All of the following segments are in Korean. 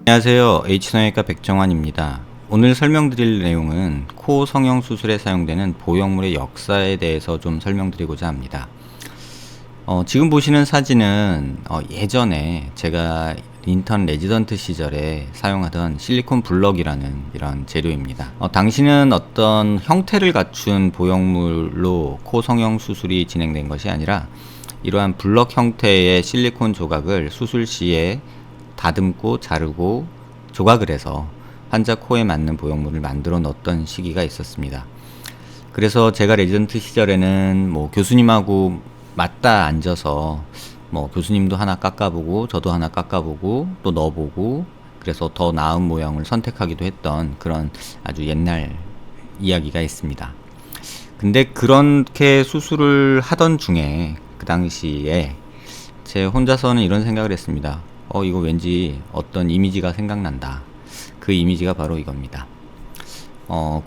안녕하세요. H성형외과 백정환입니다. 오늘 설명드릴 내용은 코 성형 수술에 사용되는 보형물의 역사에 대해서 좀 설명드리고자 합니다. 지금 보시는 사진은 예전에 제가 인턴 레지던트 시절에 사용하던 실리콘 블럭이라는 이런 재료입니다. 당시는 어떤 형태를 갖춘 보형물로 코 성형 수술이 진행된 것이 아니라 이러한 블럭 형태의 실리콘 조각을 수술 시에 다듬고 자르고 조각을 해서 환자 코에 맞는 보형물을 만들어 넣었던 시기가 있었습니다. 그래서 제가 레지던트 시절에는 뭐 교수님하고 맞닿아 앉아서 뭐 교수님도 하나 깎아보고 저도 하나 깎아보고 또 넣어보고 그래서 더 나은 모양을 선택하기도 했던 그런 아주 옛날 이야기가 있습니다. 근데 그렇게 수술을 하던 중에 그 당시에 제 혼자서는 이런 생각을 했습니다. 이거 왠지 어떤 이미지가 생각난다. 그 이미지가 바로 이겁니다.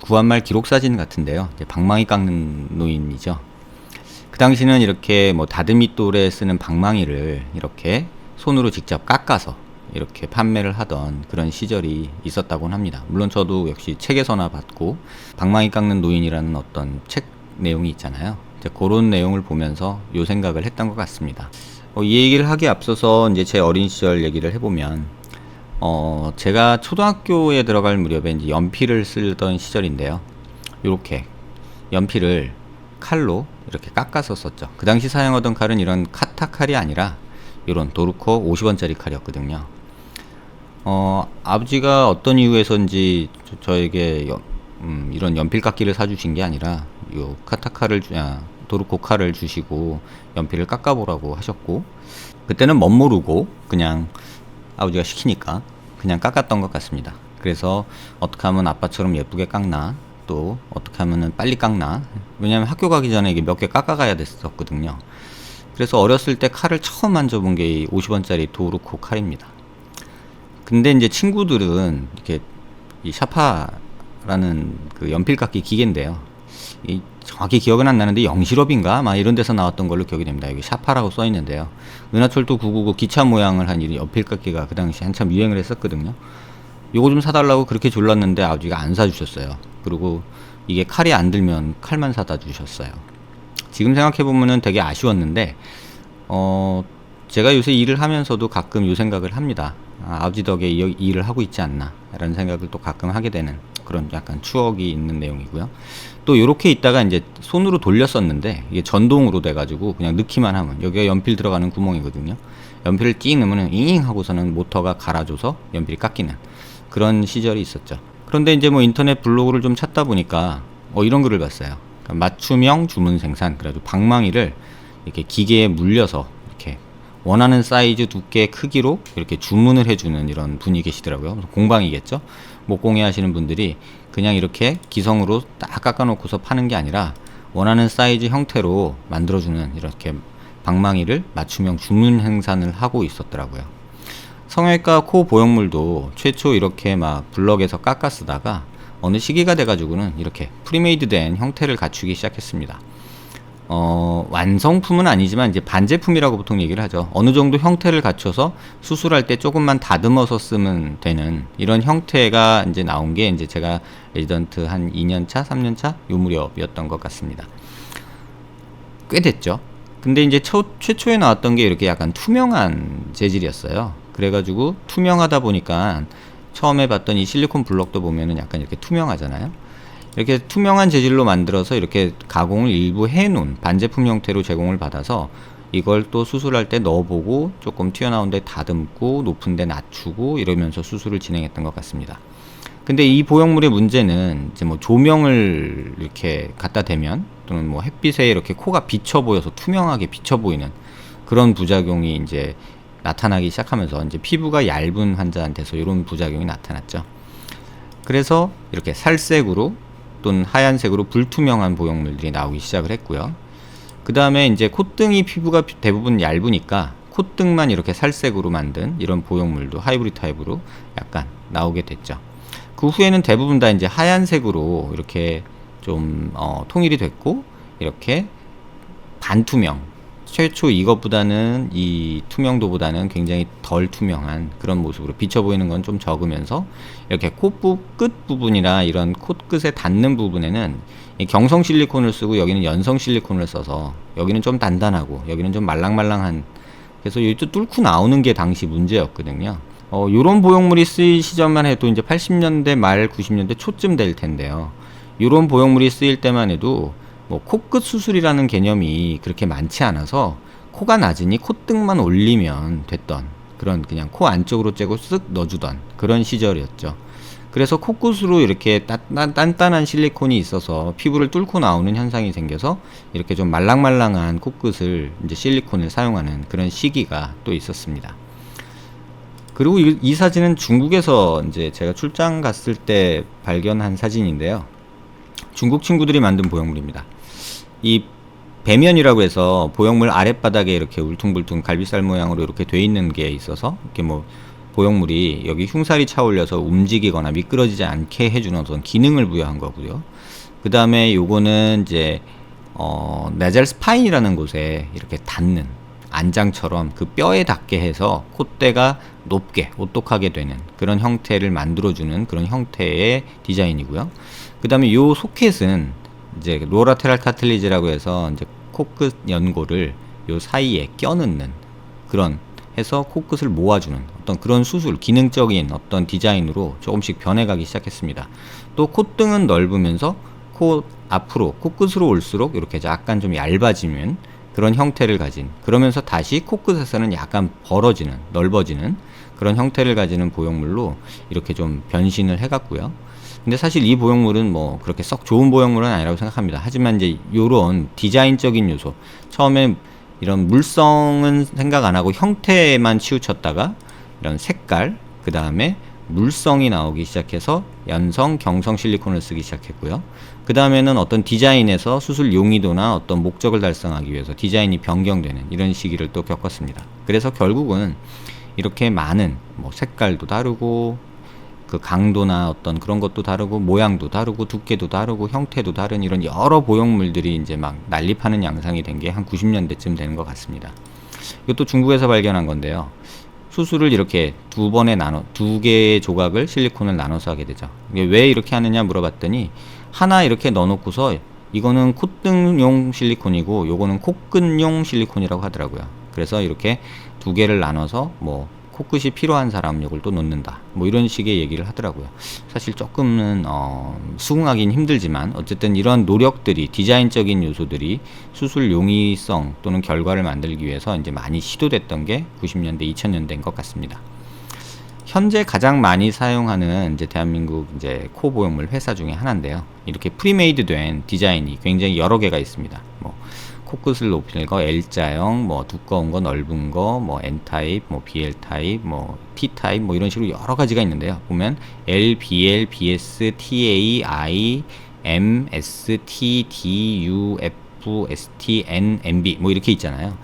구한말 기록사진 같은데요. 방망이 깎는 노인이죠. 그 당시는 이렇게 뭐 다듬이돌에 쓰는 방망이를 이렇게 손으로 직접 깎아서 이렇게 판매를 하던 그런 시절이 있었다고 합니다. 물론 저도 역시 책에서나 봤고 방망이 깎는 노인이라는 어떤 책 내용이 있잖아요. 그런 내용을 보면서 요 생각을 했던 것 같습니다. 이 얘기를 하기에 앞서서 이제 제 어린 시절 얘기를 해보면 제가 초등학교에 들어갈 무렵에 이제 연필을 쓰던 시절인데요. 이렇게 연필을 칼로 이렇게 깎아서 썼죠. 그 당시 사용하던 칼은 이런 카타 칼이 아니라 이런 도르코 50원짜리 칼이었거든요. 아버지가 어떤 이유에서인지 저에게 이런 연필 깎기를 사주신 게 아니라 요 카타 칼을 도르코 칼을 주시고 연필을 깎아보라고 하셨고, 그때는 멋모르고 그냥 아버지가 시키니까 그냥 깎았던 것 같습니다. 그래서 어떻게 하면 아빠처럼 예쁘게 깎나, 또 어떻게 하면 빨리 깎나, 왜냐면 학교 가기 전에 이게 몇 개 깎아가야 됐었거든요. 그래서 어렸을 때 칼을 처음 만져본 게 이 50원짜리 도르코 칼입니다. 근데 이제 친구들은 이렇게 이 샤파라는 그 연필 깎기 기계인데요. 정확히 기억은 안 나는데 영실업인가 막 이런 데서 나왔던 걸로 기억이 됩니다. 여기 샤파라고 써 있는데요. 은하철도 999 기차 모양을 한 이 연필 깎기가 그 당시 한참 유행을 했었거든요. 요거 좀 사달라고 그렇게 졸랐는데 아버지가 안 사주셨어요. 그리고 이게 칼이 안 들면 칼만 사다 주셨어요. 지금 생각해보면은 되게 아쉬웠는데 제가 요새 일을 하면서도 가끔 요 생각을 합니다. 아버지 덕에 이 일을 하고 있지 않나 라는 생각을 또 가끔 하게 되는 그런 약간 추억이 있는 내용이고요. 또 요렇게 있다가 이제 손으로 돌렸었는데 이게 전동으로 돼가지고 그냥 넣기만 하면 여기가 연필 들어가는 구멍이거든요. 연필을 띵 넣으면 잉 하고서는 모터가 갈아줘서 연필이 깎이는 그런 시절이 있었죠. 그런데 이제 뭐 인터넷 블로그를 좀 찾다 보니까 이런 글을 봤어요. 그러니까 맞춤형 주문 생산, 그래가지고 방망이를 이렇게 기계에 물려서 이렇게 원하는 사이즈, 두께, 크기로 이렇게 주문을 해주는 이런 분이 계시더라고요. 공방이겠죠. 목공예 하시는 분들이 그냥 이렇게 기성으로 딱 깎아놓고서 파는 게 아니라 원하는 사이즈 형태로 만들어주는 이렇게 방망이를 맞춤형 주문 생산을 하고 있었더라고요. 성형외과 코 보형물도 최초 이렇게 막 블럭에서 깎아 쓰다가 어느 시기가 돼가지고는 이렇게 프리메이드 된 형태를 갖추기 시작했습니다. 완성품은 아니지만 이제 반제품이라고 보통 얘기를 하죠. 어느 정도 형태를 갖춰서 수술할 때 조금만 다듬어서 쓰면 되는 이런 형태가 이제 나온 게 이제 제가 레지던트 한 2년차, 3년차 요 무렵이었던 것 같습니다. 꽤 됐죠. 근데 이제 최초에 나왔던 게 이렇게 약간 투명한 재질이었어요. 그래가지고 투명하다 보니까 처음에 봤던 이 실리콘 블럭도 보면은 약간 이렇게 투명하잖아요. 이렇게 투명한 재질로 만들어서 이렇게 가공을 일부 해놓은 반제품 형태로 제공을 받아서 이걸 또 수술할 때 넣어보고 조금 튀어나온 데 다듬고 높은 데 낮추고 이러면서 수술을 진행했던 것 같습니다. 근데 이 보형물의 문제는 이제 뭐 조명을 이렇게 갖다 대면 또는 뭐 햇빛에 이렇게 코가 비쳐 보여서 투명하게 비쳐 보이는 그런 부작용이 이제 나타나기 시작하면서 이제 피부가 얇은 환자한테서 이런 부작용이 나타났죠. 그래서 이렇게 살색으로 또는 하얀색으로 불투명한 보형물들이 나오기 시작을 했고요. 그 다음에 이제 콧등이 피부가 대부분 얇으니까 콧등만 이렇게 살색으로 만든 이런 보형물도 하이브리드 타입으로 약간 나오게 됐죠. 그 후에는 대부분 다 이제 하얀색으로 이렇게 좀 통일이 됐고 이렇게 반투명 최초 이것보다는 이 투명도보다는 굉장히 덜 투명한 그런 모습으로 비쳐 보이는 건 좀 적으면서 이렇게 끝 부분이나 이런 콧끝에 닿는 부분에는 이 경성 실리콘을 쓰고 여기는 연성 실리콘을 써서 여기는 좀 단단하고 여기는 좀 말랑말랑한, 그래서 여기 또 뚫고 나오는 게 당시 문제였거든요. 요런 보형물이 쓰일 시점만 해도 이제 80년대 말 90년대 초쯤 될 텐데요. 요런 보형물이 쓰일 때만 해도 뭐 코끝 수술이라는 개념이 그렇게 많지 않아서 코가 낮으니 콧등만 올리면 됐던 그런, 그냥 코 안쪽으로 째고 쓱 넣어주던 그런 시절이었죠. 그래서 코끝으로 이렇게 단단한 실리콘이 있어서 피부를 뚫고 나오는 현상이 생겨서 이렇게 좀 말랑말랑한 코끝을 이제 실리콘을 사용하는 그런 시기가 또 있었습니다. 그리고 이 사진은 중국에서 이제 제가 출장 갔을 때 발견한 사진인데요. 중국 친구들이 만든 보형물입니다. 이 배면이라고 해서 보형물 아랫바닥에 이렇게 울퉁불퉁 갈비살 모양으로 이렇게 돼 있는 게 있어서 이렇게 뭐 보형물이 여기 흉살이 차올려서 움직이거나 미끄러지지 않게 해주는 어떤 기능을 부여한 거고요. 그 다음에 요거는 이제 네젤 스파인이라는 곳에 이렇게 닿는 안장처럼 그 뼈에 닿게 해서 콧대가 높게 오똑하게 되는 그런 형태를 만들어주는 그런 형태의 디자인이고요. 그 다음에 요 소켓은 이제 로라테랄 카틀리지라고 해서 이제 코끝 연골을 요 사이에 껴넣는 그런 해서 코끝을 모아주는 어떤 그런 수술, 기능적인 어떤 디자인으로 조금씩 변해가기 시작했습니다. 또 콧등은 넓으면서 코 앞으로 코끝으로 올수록 이렇게 약간 좀 얇아지면 그런 형태를 가진, 그러면서 다시 코끝에서는 약간 벌어지는, 넓어지는 그런 형태를 가지는 보형물로 이렇게 좀 변신을 해갔고요. 근데 사실 이 보형물은 뭐 그렇게 썩 좋은 보형물은 아니라고 생각합니다. 하지만 이제 요런 디자인적인 요소, 처음에 이런 물성은 생각 안 하고 형태에만 치우쳤다가 이런 색깔, 그 다음에 물성이 나오기 시작해서 연성, 경성 실리콘을 쓰기 시작했고요. 그 다음에는 어떤 디자인에서 수술 용이도나 어떤 목적을 달성하기 위해서 디자인이 변경되는 이런 시기를 또 겪었습니다. 그래서 결국은 이렇게 많은 뭐 색깔도 다르고 그 강도나 어떤 그런 것도 다르고 모양도 다르고 두께도 다르고 형태도 다른 이런 여러 보형물들이 이제 막 난립하는 양상이 된 게 한 90년대쯤 되는 것 같습니다. 이것도 중국에서 발견한 건데요. 수술을 이렇게 두 개의 조각을 실리콘을 나눠서 하게 되죠. 왜 이렇게 하느냐 물어봤더니 하나 이렇게 넣어놓고서 이거는 콧등용 실리콘이고 요거는 코끝용 실리콘이라고 하더라고요. 그래서 이렇게 두 개를 나눠서 뭐 코끝이 필요한 사람 요걸 또 놓는다, 뭐 이런 식의 얘기를 하더라고요. 사실 조금은 수긍하기는 힘들지만 어쨌든 이런 노력들이, 디자인적인 요소들이 수술 용이성 또는 결과를 만들기 위해서 이제 많이 시도됐던 게 90년대 2000년대인 것 같습니다. 현재 가장 많이 사용하는 이제 대한민국 이제 코 보형물 회사 중에 하나인데요. 이렇게 프리메이드 된 디자인이 굉장히 여러 개가 있습니다. 뭐 코끝을 높일 거 L자형, 뭐 두꺼운 거, 넓은 거, 뭐 N 타입, 뭐 BL 타입, 뭐 T 타입, 뭐 이런 식으로 여러 가지가 있는데요. 보면 L, BL, BS, TA, I, M, S, T, D, U, F, ST, N, MB 뭐 이렇게 있잖아요.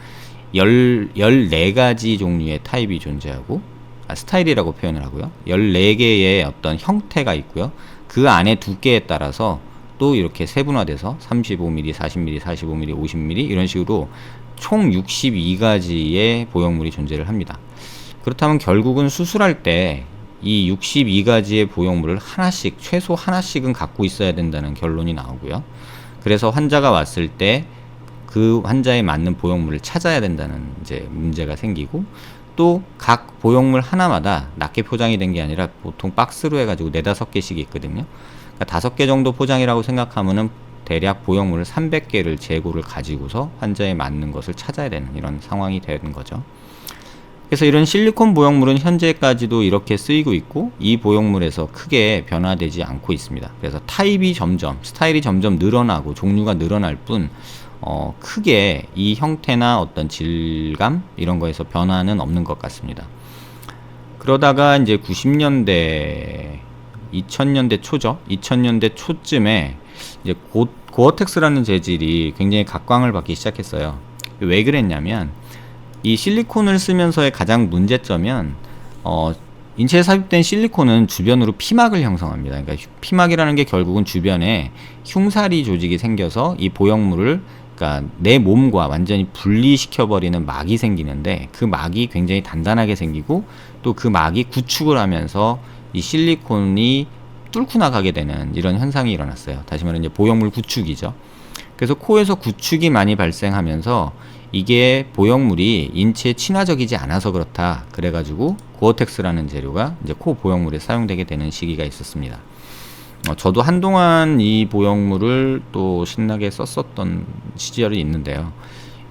14가지 종류의 타입이 존재하고, 스타일이라고 표현을 하고요. 14개의 어떤 형태가 있고요. 그 안에 두께에 따라서 또 이렇게 세분화돼서 35mm, 40mm, 45mm, 50mm 이런 식으로 총 62가지의 보형물이 존재를 합니다. 그렇다면 결국은 수술할 때 이 62가지의 보형물을 하나씩, 최소 하나씩은 갖고 있어야 된다는 결론이 나오고요. 그래서 환자가 왔을 때 그 환자에 맞는 보형물을 찾아야 된다는 이제 문제가 생기고, 또 각 보형물 하나마다 낮게 포장이 된 게 아니라 보통 박스로 해가지고 4-5개씩 있거든요. 그러니까 5개 정도 포장이라고 생각하면은 대략 보형물을 300개를 재고를 가지고서 환자에 맞는 것을 찾아야 되는 이런 상황이 되는 거죠. 그래서 이런 실리콘 보형물은 현재까지도 이렇게 쓰이고 있고, 이 보형물에서 크게 변화되지 않고 있습니다. 그래서 타입이 점점, 스타일이 점점 늘어나고 종류가 늘어날 뿐 크게 이 형태나 어떤 질감 이런 거에서 변화는 없는 것 같습니다. 그러다가 이제 90년대 2000년대 초죠. 2000년대 초쯤에 이제 고어텍스라는 재질이 굉장히 각광을 받기 시작했어요. 왜 그랬냐면 이 실리콘을 쓰면서의 가장 문제점은 인체에 삽입된 실리콘은 주변으로 피막을 형성합니다. 그러니까 피막이라는 게 결국은 주변에 흉사리 조직이 생겨서 이 보형물을 그러니까 내 몸과 완전히 분리시켜버리는 막이 생기는데, 그 막이 굉장히 단단하게 생기고 또 그 막이 구축을 하면서 이 실리콘이 뚫고 나가게 되는 이런 현상이 일어났어요. 다시 말하면 이제 보형물 구축이죠. 그래서 코에서 구축이 많이 발생하면서 이게 보형물이 인체에 친화적이지 않아서 그렇다, 그래가지고 고어텍스라는 재료가 이제 코 보형물에 사용되게 되는 시기가 있었습니다. 저도 한동안 이 보형물을 또 신나게 썼었던 시절이 있는데요.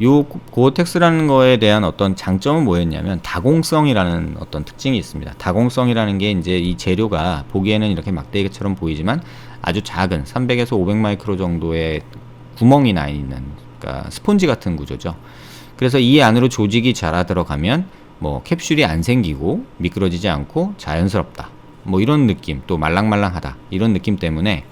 요 고어텍스라는 거에 대한 어떤 장점은 뭐였냐면 다공성이라는 어떤 특징이 있습니다. 다공성이라는 게 이제 이 재료가 보기에는 이렇게 막대기처럼 보이지만 아주 작은 300에서 500 마이크로 정도의 구멍이 나 있는, 그러니까 스폰지 같은 구조죠. 그래서 이 안으로 조직이 자라 들어가면 뭐 캡슐이 안 생기고 미끄러지지 않고 자연스럽다, 뭐 이런 느낌, 또 말랑말랑하다, 이런 느낌 때문에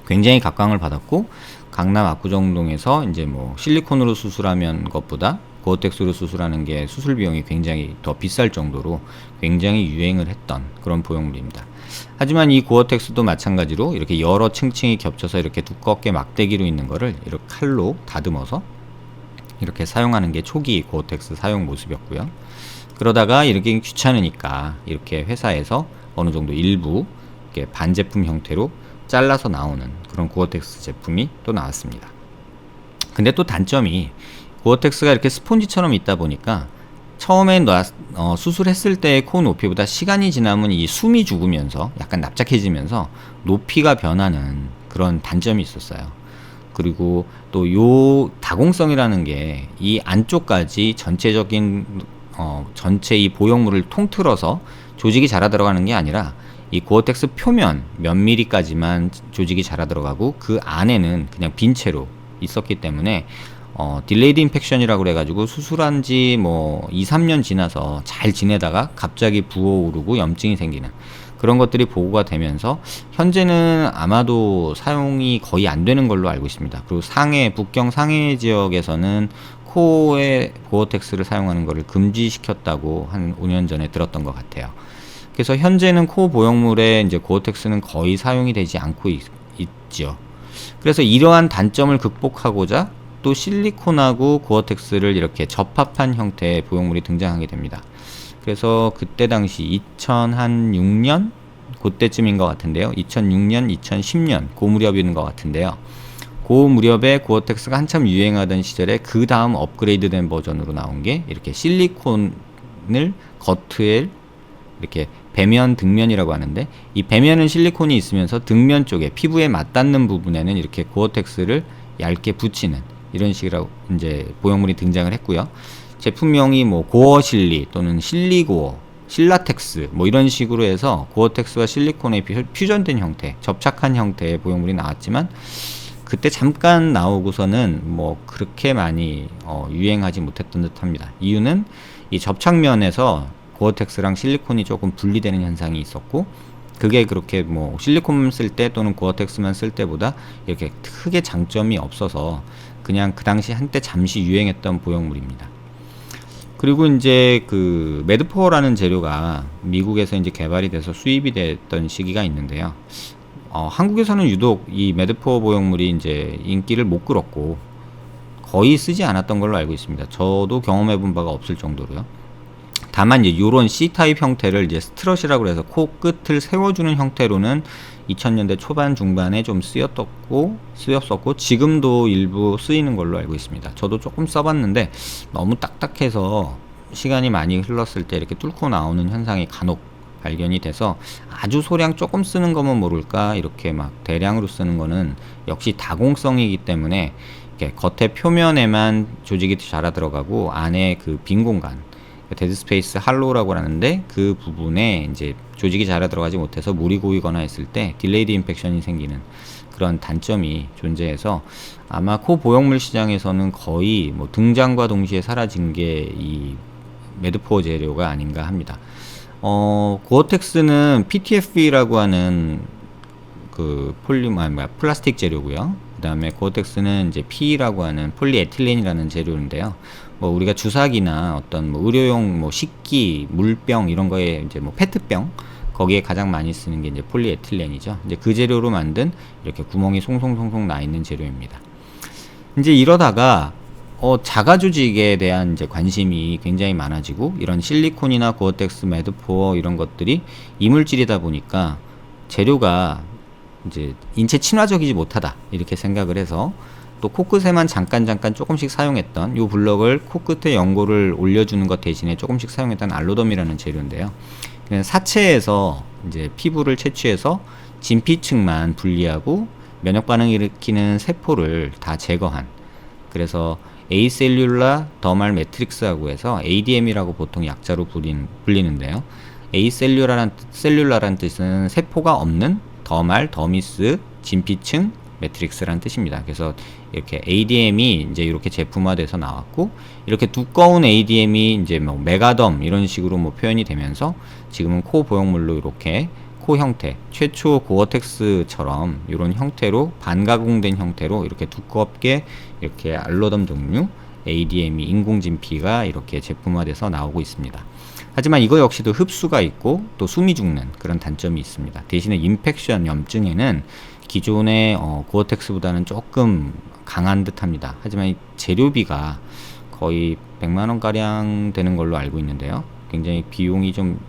굉장히 각광을 받았고, 강남 압구정동에서 이제 뭐 실리콘으로 수술하면 것보다 고어텍스로 수술하는 게 수술 비용이 굉장히 더 비쌀 정도로 굉장히 유행을 했던 그런 보형물입니다. 하지만 이 고어텍스도 마찬가지로 이렇게 여러 층층이 겹쳐서 이렇게 두껍게 막대기로 있는 거를 이렇게 칼로 다듬어서 이렇게 사용하는 게 초기 고어텍스 사용 모습이었고요. 그러다가 이렇게 귀찮으니까 이렇게 회사에서 어느 정도 일부 이렇게 반제품 형태로 잘라서 나오는 그런 고어텍스 제품이 또 나왔습니다. 근데 또 단점이, 고어텍스가 이렇게 스폰지처럼 있다 보니까 처음에 수술했을 때의 코 높이보다 시간이 지나면 이 숨이 죽으면서 약간 납작해지면서 높이가 변하는 그런 단점이 있었어요. 그리고 또 요 다공성이라는 게 이 안쪽까지 전체적인 전체 이 보형물을 통틀어서 조직이 자라 들어가는 게 아니라 이 고어텍스 표면 몇 미리까지만 조직이 자라 들어가고 그 안에는 그냥 빈 채로 있었기 때문에 딜레이드 인펙션이라고 그래가지고 수술한 지 뭐 2, 3년 지나서 잘 지내다가 갑자기 부어오르고 염증이 생기는 그런 것들이 보고가 되면서 현재는 아마도 사용이 거의 안 되는 걸로 알고 있습니다. 그리고 북경 상해 지역에서는 코에 고어텍스를 사용하는 것을 금지시켰다고 한 5년 전에 들었던 것 같아요. 그래서 현재는 코 보형물에 이제 고어텍스는 거의 사용이 되지 않고 있죠. 그래서 이러한 단점을 극복하고자 또 실리콘하고 고어텍스를 이렇게 접합한 형태의 보형물이 등장하게 됩니다. 그래서 그때 당시 2006년 그때쯤인 것 같은데요. 2006년, 2010년 그 무렵인 것 같은데요. 그 무렵에 고어텍스가 한참 유행하던 시절에 그 다음 업그레이드된 버전으로 나온 게 이렇게 실리콘을 겉에 이렇게 배면, 등면이라고 하는데, 이 배면은 실리콘이 있으면서 등면 쪽에 피부에 맞닿는 부분에는 이렇게 고어텍스를 얇게 붙이는 이런 식으로 이제 보형물이 등장을 했고요. 제품명이 뭐 고어실리 또는 실리고어, 실라텍스 뭐 이런 식으로 해서 고어텍스와 실리콘의 퓨전된 형태, 접착한 형태의 보형물이 나왔지만 그때 잠깐 나오고서는 뭐 그렇게 많이 유행하지 못했던 듯 합니다. 이유는 이 접착면에서 고어텍스랑 실리콘이 조금 분리되는 현상이 있었고, 그게 그렇게 뭐 실리콘 쓸 때 또는 고어텍스만 쓸 때보다 이렇게 크게 장점이 없어서 그냥 그 당시 한때 잠시 유행했던 보형물입니다. 그리고 이제 그 매드포어라는 재료가 미국에서 이제 개발이 돼서 수입이 됐던 시기가 있는데요. 한국에서는 유독 이 매드포어 보형물이 이제 인기를 못 끌었고 거의 쓰지 않았던 걸로 알고 있습니다. 저도 경험해 본 바가 없을 정도로요. 다만 이제 요런 C타입 형태를 이제 스트럿이라고 해서 코 끝을 세워주는 형태로는 2000년대 초반 중반에 좀 쓰였었고 지금도 일부 쓰이는 걸로 알고 있습니다. 저도 조금 써봤는데 너무 딱딱해서 시간이 많이 흘렀을 때 이렇게 뚫고 나오는 현상이 간혹 발견이 돼서 아주 소량 조금 쓰는 거면 모를까 이렇게 막 대량으로 쓰는 거는 역시 다공성이기 때문에 이렇게 겉에 표면에만 조직이 자라 들어가고 안에 그 빈 공간, 데드 스페이스 할로우라고 하는데 그 부분에 이제 조직이 자라 들어가지 못해서 물이 고이거나 했을 때 딜레이드 인펙션이 생기는 그런 단점이 존재해서 아마 코 보형물 시장에서는 거의 뭐 등장과 동시에 사라진 게 이 매드포어 재료가 아닌가 합니다. 고어텍스는 PTFE라고 하는 그 플라스틱 재료고요. 그 다음에 고어텍스는 이제 PE라고 하는 폴리에틸렌이라는 재료인데요. 뭐 우리가 주사기나 어떤 뭐 의료용 뭐 식기, 물병 이런 거에 이제 뭐 페트병 거기에 가장 많이 쓰는 게 이제 폴리에틸렌이죠. 이제 그 재료로 만든 이렇게 구멍이 송송송송 나 있는 재료입니다. 이제 이러다가 자가 조직에 대한 이제 관심이 굉장히 많아지고, 이런 실리콘이나 고어텍스, 매드포어 이런 것들이 이물질이다 보니까 재료가 이제 인체 친화적이지 못하다 이렇게 생각을 해서, 또 코끝에만 잠깐 조금씩 사용했던 이 블럭을 코끝에 연고를 올려주는 것 대신에 조금씩 사용했던 알로덤이라는 재료인데요. 그냥 사체에서 이제 피부를 채취해서 진피층만 분리하고 면역 반응을 일으키는 세포를 다 제거한, 그래서 에이셀룰라 더말 매트릭스라고 해서 ADM이라고 보통 약자로 불리는데요. 셀룰라란 뜻은 세포가 없는 더말, 더미스, 진피층, 매트릭스라는 뜻입니다. 그래서 이렇게 ADM이 이제 이렇게 제품화돼서 나왔고, 이렇게 두꺼운 ADM이 이제 뭐 메가덤 이런 식으로 뭐 표현이 되면서 지금은 코 보형물로 이렇게 코 형태, 최초 고어텍스처럼 이런 형태로 반가공된 형태로 이렇게 두껍게 이렇게 알로덤 종류 ADM이 인공진피가 이렇게 제품화돼서 나오고 있습니다. 하지만 이거 역시도 흡수가 있고 또 숨이 죽는 그런 단점이 있습니다. 대신에 인펙션 염증에는 기존의 고어텍스보다는 조금 강한 듯 합니다. 하지만 이 재료비가 거의 100만원 가량 되는 걸로 알고 있는데요. 굉장히 비용이 좀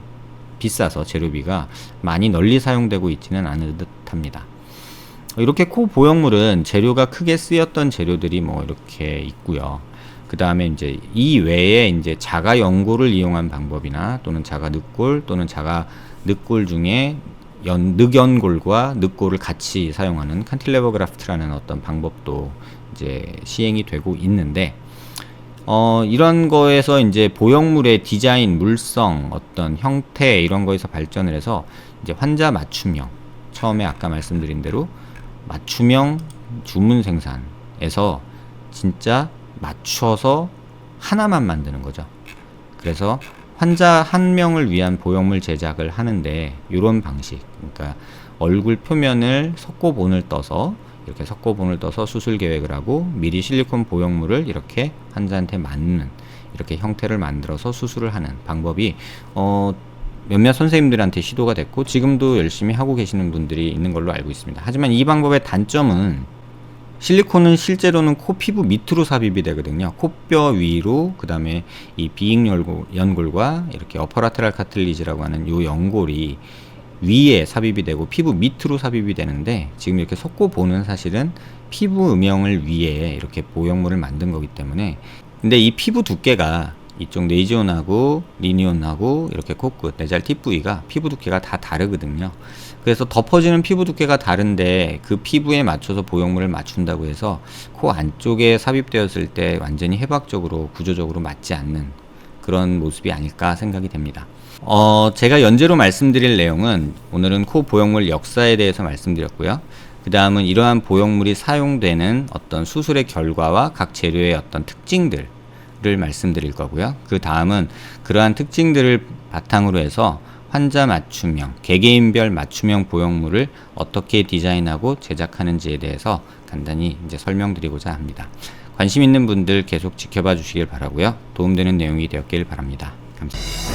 비싸서 재료비가 많이 널리 사용되고 있지는 않은 듯 합니다. 이렇게 코 보형물은 재료가 크게 쓰였던 재료들이 뭐 이렇게 있고요. 그 다음에 이제 이 외에 이제 자가 연골을 이용한 방법이나 또는 자가 늑골 또는 자가 늑골 중에 늑연골과 늑골을 같이 사용하는 칸틸레버 그라프트라는 어떤 방법도 이제 시행이 되고 있는데, 이런 거에서 이제 보형물의 디자인, 물성, 어떤 형태 이런 거에서 발전을 해서 이제 환자 맞춤형, 처음에 아까 말씀드린 대로 맞춤형 주문 생산에서 진짜 맞춰서 하나만 만드는 거죠. 그래서 환자 한 명을 위한 보형물 제작을 하는데 이런 방식, 그러니까 얼굴 표면을 석고본을 떠서 이렇게 석고본을 떠서 수술 계획을 하고 미리 실리콘 보형물을 이렇게 환자한테 맞는 이렇게 형태를 만들어서 수술을 하는 방법이 몇몇 선생님들한테 시도가 됐고 지금도 열심히 하고 계시는 분들이 있는 걸로 알고 있습니다. 하지만 이 방법의 단점은 실리콘은 실제로는 코 피부 밑으로 삽입이 되거든요. 코뼈 위로, 그 다음에 이 비익 연골과 이렇게 어퍼라테랄 카틀리지라고 하는 요 연골이 위에 삽입이 되고 피부 밑으로 삽입이 되는데, 지금 이렇게 석고보는 사실은 피부 음영을 위해 이렇게 보형물을 만든 거기 때문에, 근데 이 피부 두께가 이쪽 네이지온하고 리니온하고 이렇게 코끝, 내잘 팁 부위가 피부 두께가 다 다르거든요. 그래서 덮어지는 피부 두께가 다른데 그 피부에 맞춰서 보형물을 맞춘다고 해서 코 안쪽에 삽입되었을 때 완전히 해박적으로 구조적으로 맞지 않는 그런 모습이 아닐까 생각이 됩니다. 제가 연재로 말씀드릴 내용은 오늘은 코 보형물 역사에 대해서 말씀드렸고요. 그 다음은 이러한 보형물이 사용되는 어떤 수술의 결과와 각 재료의 어떤 특징들을 말씀드릴 거고요. 그 다음은 그러한 특징들을 바탕으로 해서 환자 맞춤형, 개개인별 맞춤형 보형물을 어떻게 디자인하고 제작하는지에 대해서 간단히 이제 설명드리고자 합니다. 관심 있는 분들 계속 지켜봐 주시길 바라고요. 도움되는 내용이 되었길 바랍니다. 감사합니다.